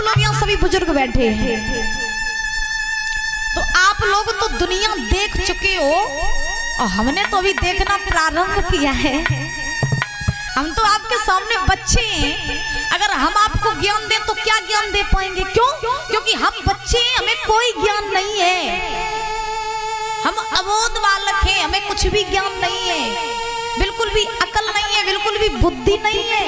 लोग यहाँ सभी बुजुर्ग बैठे हैं, तो आप लोग तो दुनिया देख चुके हो और हमने तो अभी देखना प्रारंभ किया है। हम तो आपके सामने बच्चे हैं, अगर हम आपको ज्ञान दें तो क्या ज्ञान दे पाएंगे? क्यों? क्योंकि हम बच्चे हैं, हमें कोई ज्ञान नहीं है, हम अबोध बालक हैं, हमें कुछ भी ज्ञान नहीं है, बिल्कुल भी अकल नहीं है, बिल्कुल भी बुद्धि नहीं है,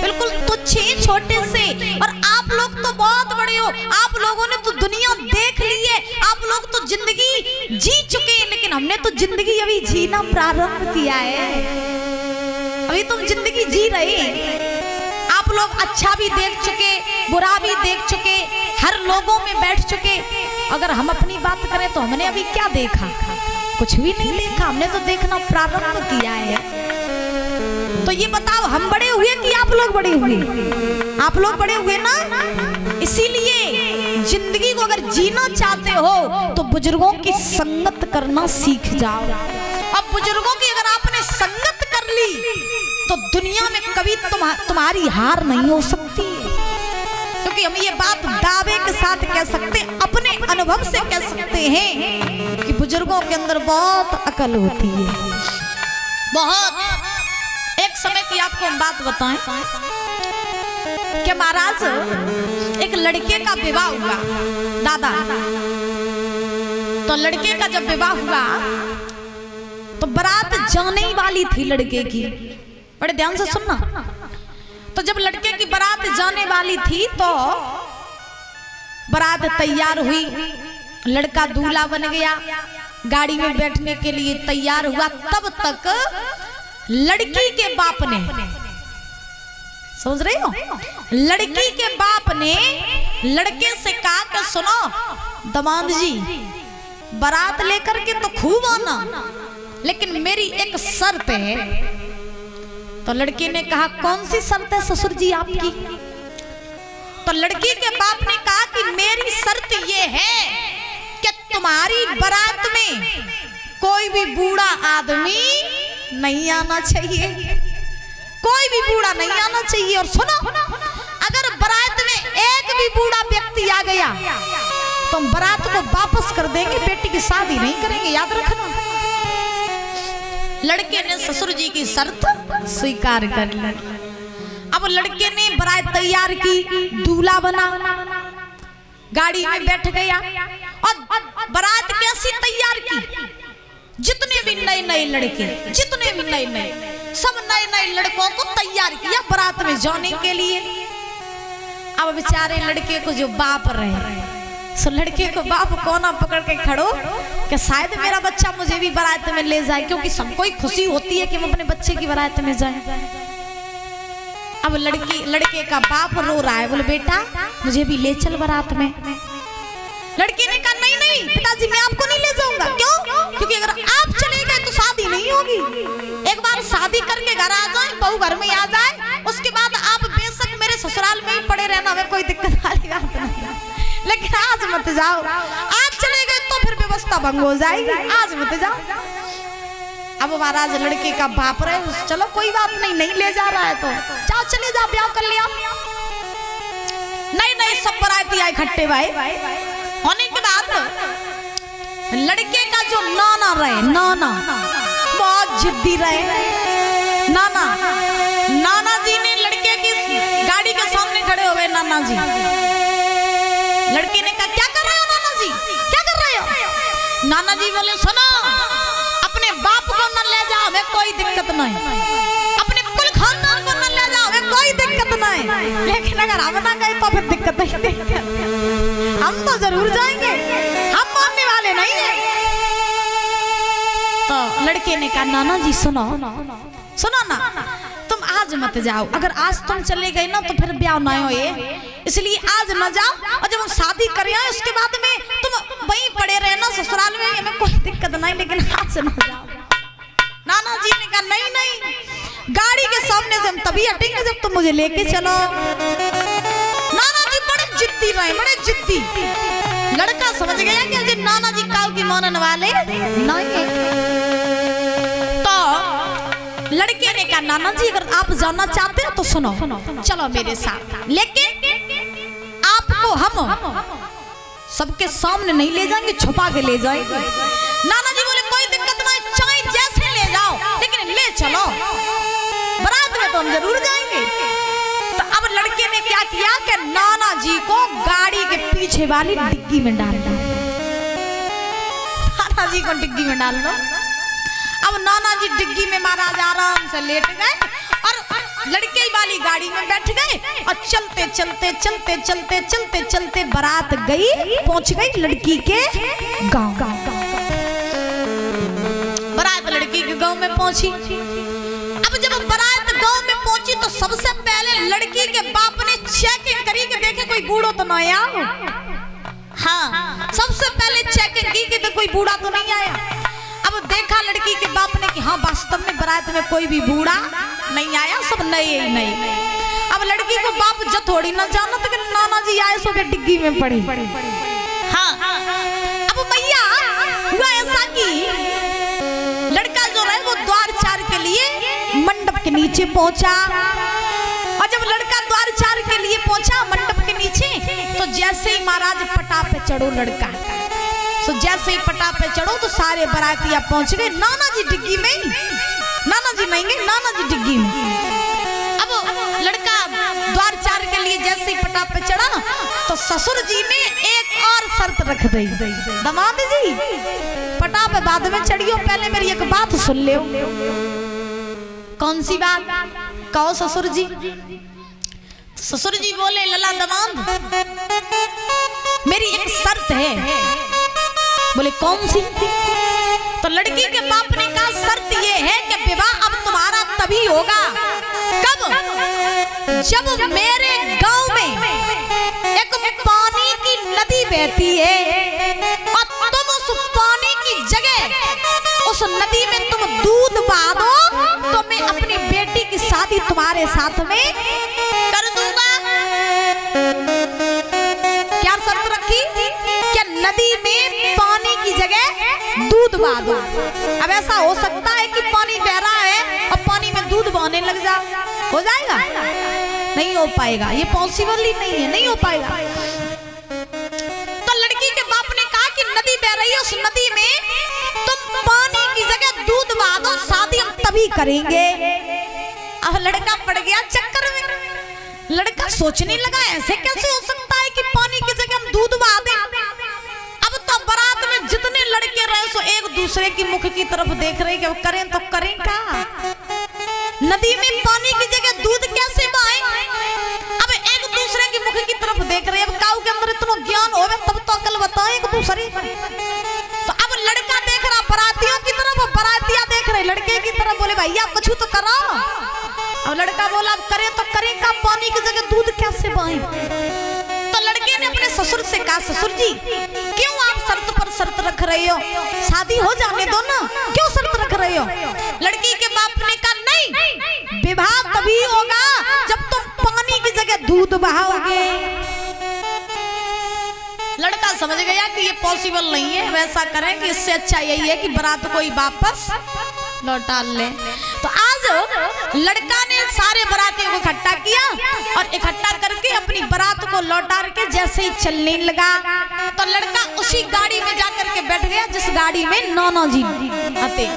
बिल्कुल तुच्छ हैं, छोटे से। और आप लोग तो बहुत बड़े हो, आप लोगों ने तो दुनिया देख ली है, आप लोग तो जिंदगी जी चुके हैं, लेकिन हमने तो जिंदगी अभी जीना प्रारंभ किया है, अभी तुम जिंदगी जी रहे हैं। आप लोग अच्छा भी देख चुके, बुरा भी देख चुके, हर लोगों में बैठ चुके। अगर हम अपनी बात करें तो हमने अभी क्या देखा? कुछ भी नहीं देखा, हमने तो देखना प्रारंभ किया है। तो ये बताओ, हम बड़े हुए कि आप लोग बड़े हुए? आप लोग बड़े हुए ना। इसीलिए जिंदगी को अगर जीना चाहते हो तो बुजुर्गों की संगत करना सीख जाओ। अब बुजुर्गों की अगर आपने संगत कर ली तो दुनिया में कभी तुम्हारी हार नहीं हो सकती, क्योंकि हम ये बात दावे के साथ कह सकते हैं, अपने अनुभव से कह सकते हैं कि बुजुर्गों के अंदर बहुत अकल होती है, बहुत। एक समय की आपको हम बात बताएं कि महाराज एक लड़के का विवाह हुआ, दादा। तो लड़के का जब विवाह हुआ तो बारात जाने ही वाली थी लड़के की, बड़े ध्यान से सुनना। तो जब लड़के की बारात जाने वाली थी तो बारात तैयार हुई, लड़का दूल्हा बन गया, गाड़ी में बैठने के लिए तैयार हुआ। तब तक लड़की के बाप ने, समझ रहे हो, लड़की के बाप ने लड़के से कहा कि सुनो दामाद जी, बारात लेकर के तो खूब आना, लेकिन मेरी एक शर्त है। तो लड़के ने कहा कौन सी शर्त है ससुर जी आपकी? तो लड़की के बाप ने कहा कि मेरी शर्त ये है कि तुम्हारी बारात में कोई भी बूढ़ा आदमी नहीं आना चाहिए, कोई भी बूढ़ा नहीं आना चाहिए। और सुनो, अगर बारात में एक भी बूढ़ा व्यक्ति आ गया तो हम बारात को वापस कर देंगे, बेटी की शादी नहीं करेंगे, याद रखना। लड़के ने ससुर जी की शर्त स्वीकार कर ली। अब लड़के ने बारात तैयार की, दूल्हा बना, गाड़ी में बैठ गया और बारात कैसी तैयार की? जितने भी नए नए लड़के, जितने भी नए नए, सब नए नए लड़कों को तैयार किया बारात में जाने के लिए। अब बेचारे लड़के को जो बाप रहे, सो लड़के को बाप कोना पकड़ के खड़ो कि शायद मेरा बच्चा मुझे भी बारात में ले जाए, क्योंकि सबको ही खुशी होती है कि हम अपने बच्चे की बारात में जाएं। अब लड़के का बाप रो रहा है, बोले बेटा मुझे भी ले चल बारात में। लड़के ने कहा नहीं नहीं पिताजी, मैं आपको नहीं ले जाऊंगा। क्यों? क्योंकि अगर आप चले गए तो शादी नहीं होगी। एक बार शादी करके घर आ जाए, बहू घर में आ जाए, उसके बाद आप बेशक मेरे ससुराल में ही पड़े रहना, हमें कोई दिक्कत वाली बात नहीं, लेकिन आज मत जाओ। आज चले गए तो फिर व्यवस्था भंग हो जाएगी, आज मत जाओ। अब महाराज लड़के का बाप रहे, चलो कोई बात नहीं, नहीं ले जा रहा है तो जाओ, चले जाओ, ब्याह कर लिया। नहीं नहीं, सब बराती आए इकट्ठे भाई। होने के बाद लड़के का जो नाना रहे, नाना बहुत जिद्दी रहे। नाना जी ने लड़के की गाड़ी के सामने खड़े हो गए। नाना जी, लड़के ने कहा क्या कर रहे हो नाना जी, क्या कर रहे हो? नाना जी बोले सुनो, अपने बाप को न ले जाओ, हमें कोई दिक्कत नहीं, अपने कुल खानदान को न ले जाओ, हमें कोई दिक्कत नहीं, लेकिन अगर हम ना गए तो फिर दिक्कत नहीं, हम तो जरूर जाएंगे, हम मानने वाले नहीं है। तो लड़के ने कहा नाना जी सुनो ना, तुम आज मत जाओ, अगर आज तुम चले गए ना तो फिर ब्याह ना हो, ये इसलिए आज न जाओ, और जब हम शादी करें उसके बाद में तुम वहीं पड़े रहना ससुराल में, हमें कोई दिक्कत नहीं, लेकिन आज न जाओ। नाना जी ने कहा नहीं नहीं, गाड़ी के सामने से हम तभी हटेंगे जब तुम मुझे लेके चलो। नाना जी बड़े जिद्दी रहे, बड़े जिद्दी। लड़का समझ गया कि अजय नाना जी काऊ की मानने वाले नहीं। तो लड़के ने कहा नाना जी अगर आप जाना चाहते हो तो सुनो, चलो मेरे साथ, लेकिन हम सबके सामने नहीं ले जाएंगे, छुपा के ले जाएंगे। नाना जी बोले कोई दिक्कत नहीं, चाहे जैसे ले जाओ लेकिन ले चलो, बारात में तो हम जरूर जाएंगे। तो अब लड़के ने क्या किया कि नाना जी को गाड़ी के पीछे वाली डिग्गी में डाल दिया। नाना जी को डिग्गी में डाल दो। अब नाना जी डिग्गी में महाराज आराम से लेट गए और लड़के वाली गाड़ी में बैठ गए और चलते चलते चलते चलते चलते चलते बारात गई, पहुंच गई लड़की के गांव। बारात लड़की के गांव में पहुंची। अब जब बारात गांव में पहुंची तो सबसे पहले लड़की के बाप ने चेकिंग करी कि देखे कोई बूढ़ो तो नहीं आया। हाँ, सबसे पहले चेकिंग की कि कोई बूढ़ा तो नहीं आया। अब देखा लड़की के बाप ने कि हाँ वास्तव में बारात में कोई भी बूढ़ा नहीं आया, सब नए ही नए। अब लड़की को बाप जो थोड़ी ना जाना तो कि नाना जी आए सो के डिग्गी में पड़ी। हाँ, अब मैया हुआ ऐसा कि लड़का जो रहे वो द्वार चार के लिए मंडप के नीचे पहुंचा। और जब लड़का द्वार चार के लिए पहुंचा मंडप के नीचे तो जैसे ही महाराज पटा पे चढ़ो लड़का, तो जैसे ही पटा पे चढ़ो तो सारे बारातिया पहुंच गए नाना जी डिग्गी में। नाना जी नहीं गए, नाना जी डिग्गी में। अब लड़का द्वार चार के लिए जैसे ही पटा पे चढ़ा तो ससुर जी ने एक और शर्त रख दी। दामाद जी पटा पे बाद में चढ़ियो, पहले मेरी एक बात सुन ले। कौन सी बात? कहो ससुर जी। ससुर जी बोले लला दामाद मेरी एक शर्त है। बोले कौन सी? तो लड़की के बाप ने कहा शर्त ये है कि विवाह अब तुम्हारा तभी होगा कब? जब मेरे गांव में एक पानी की नदी बहती है और तुम उस पानी की जगह उस नदी में तुम दूध बहा दो तो मैं अपनी बेटी की शादी तुम्हारे साथ में कर दूंगा। क्या शर्त रखी? क्या नदी में पानी की जगह दूध बहा दो। अब ऐसा हो सकता है कि पानी बह रहा है और पानी में दूध बहने लग जा, हो जाएगा? नहीं हो पाएगा, ये पॉसिबल ही नहीं है, नहीं हो पाएगा। तो लड़की के बाप ने कहा कि नदी बह रही है, उस नदी में तुम पानी की जगह दूध बहा दो, शादी हम तभी करेंगे। अब लड़का पड़ गया चक्कर में। लड़का सोचने लगा ऐसे कैसे हो सकता है कि पानी की जगह हम दूध बहा दें। अब तो बारात में जितने लड़के रहे सो एक दूसरे की मुख की तरफ देख रहे कि करें तो करें क्या? नदी में पानी की जगह दूध कैसे बहाए? अब एक दूसरे की मुख की तरफ देख रहे। अब काऊ के अंदर इतना ज्ञान होवे तब तो अकल बताए एक दूसरे। तो अब लड़का देख रहा बारातियों की तरफ, बारातियां देख रहे लड़के की तरफ। बोले भैया कुछ तो करो। अब लड़का बोला अब करें तो करें क्या, पानी की जगह दूध कैसे बहाए? तो लड़के ने अपने ससुर से कहा ससुर जी क्यों आप शर्त पर शर्त रख रहे हो? शादी हो जाने दो ना, क्यों शर्त रख रहे हो? लड़की के बाप ने कहा नहीं, विवाह तभी होगा जब तुम पानी की जगह दूध बहाओगे। लड़का समझ गया कि ये पॉसिबल नहीं है, वैसा करें कि इससे अच्छा यही है कि बारात को ही वापस लौटा ले। तो आज लड़का ने सारे बारातियों को इकट्ठा किया और इकट्ठा करके अपनी बारात को लौटा के जैसे ही चलने लगा तो लड़का उसी गाड़ी में जाकर के बैठ गया जिस गाड़ी में नाना जी आते।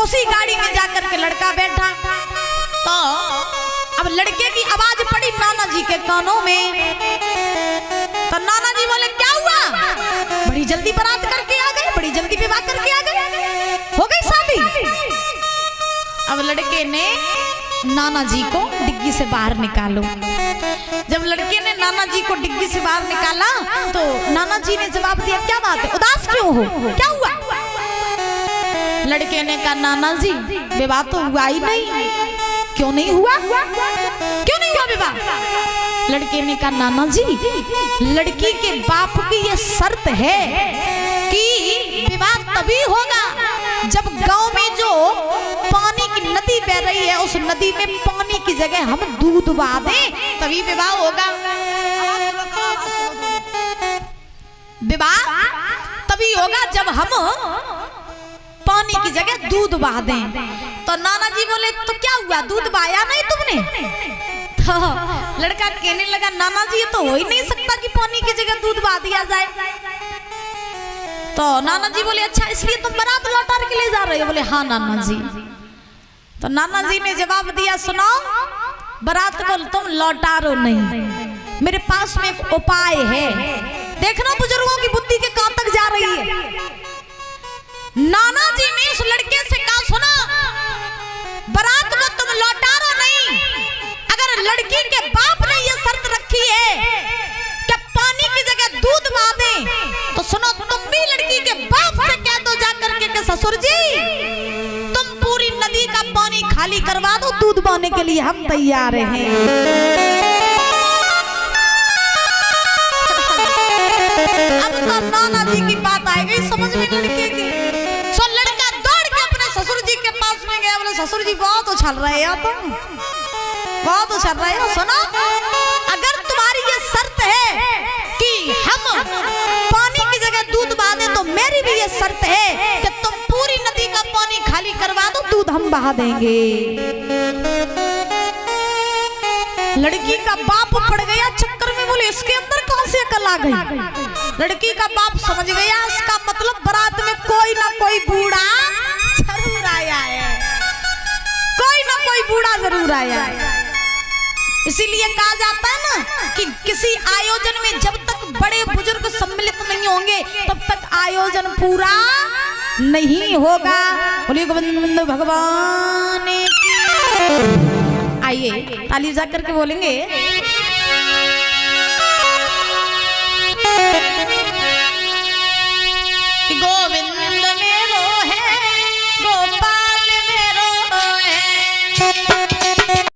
उसी गाड़ी में जाकर के लड़का बैठा तो अब लड़के की आवाज पड़ी नाना जी के कानों में। तो नाना जी बोले क्या हुआ? बड़ी जल्दी बारात करके आ गए, बड़ी जल्दी विवाह करके आ गए, हो गई शादी। अब लड़के ने नाना जी को डिग्गी से बाहर निकालो। जब लड़के ने नाना जी को डिग्गी से बाहर निकाला तो नाना जी ने जवाब दिया क्या बात है, उदास क्यों हो, क्या हुआ? लड़के ने कहा नाना जी विवाह तो हुआ ही नहीं। क्यों नहीं हुआ? क्यों नहीं हुआ विवाह? लड़के ने कहा नाना जी लड़की के बाप की ये शर्त है कि विवाह तभी होगा जब गांव में जो पानी की नदी बह रही है उस नदी में पानी की जगह हम दूध बहा दें तभी विवाह होगा। विवाह तभी होगा जब हम पानी की जगह दूध बहा दें। तो नाना जी बोले तो क्या हुआ, दूध बहाया नहीं तुमने? तो लड़का कहने लगा नाना जी ये तो हो ही नहीं सकता कि पानी की जगह दूध बहा दिया जाए। तो नाना जी बोले अच्छा इसलिए तुम बारात लौटा के ले जा रहे हो? बोले हाँ नाना जी। तो नाना जी ने जवाब दिया सुनो, बारात को तुम लौटारो नहीं, मेरे पास में एक उपाय है। देखना बुजुर्गों की बुद्धि के कहां तक जा रही है। नाना जी ने उस लड़के से कहा सुना, बारात को तुम लौटारो नहीं, अगर लड़की के बाप ने यह शर्त रखी है कि पानी की जगह दूध बहा दें, तो सुनो तुम भी लड़की के बाप से कह दो जाकर के ससुर जी तुम पूरी नदी का पानी खाली करवा दो, दूध बहाने के लिए हम तैयार हैं। अब तो नाना जी की बात आ गई समझ में लड़के की। सो लड़का दौड़ के अपने ससुर जी के पास में गया, बोले ससुर जी बहुत उछल रहे हो तुम, बहुत उछल रहे हो। सुनो अगर तुम्हारी ये शर्त है कि हम पानी की जगह दूध बहा दें, तो मेरी भी ये शर्त है कि तुम पूरी नदी का पानी खाली करवा दो, दूध हम बहा देंगे। लड़की का बाप पड़ गया चक्कर में, बोले इसके अंदर कहां से अकल आ गई। लड़की का बाप समझ गया इसका मतलब बारात में कोई ना कोई बूढ़ा जरूर आया है, कोई ना कोई बूढ़ा जरूर आया है। इसीलिए कहा जाता है ना कि किसी आयोजन में जब तक बड़े बुजुर्ग सम्मिलित नहीं होंगे तब तक आयोजन पूरा नहीं होगा। बोलिए गोविंद भगवान की। आइए ताली जाकर के बोलेंगे गोविंद मेरो है, गोपाल मेरो है।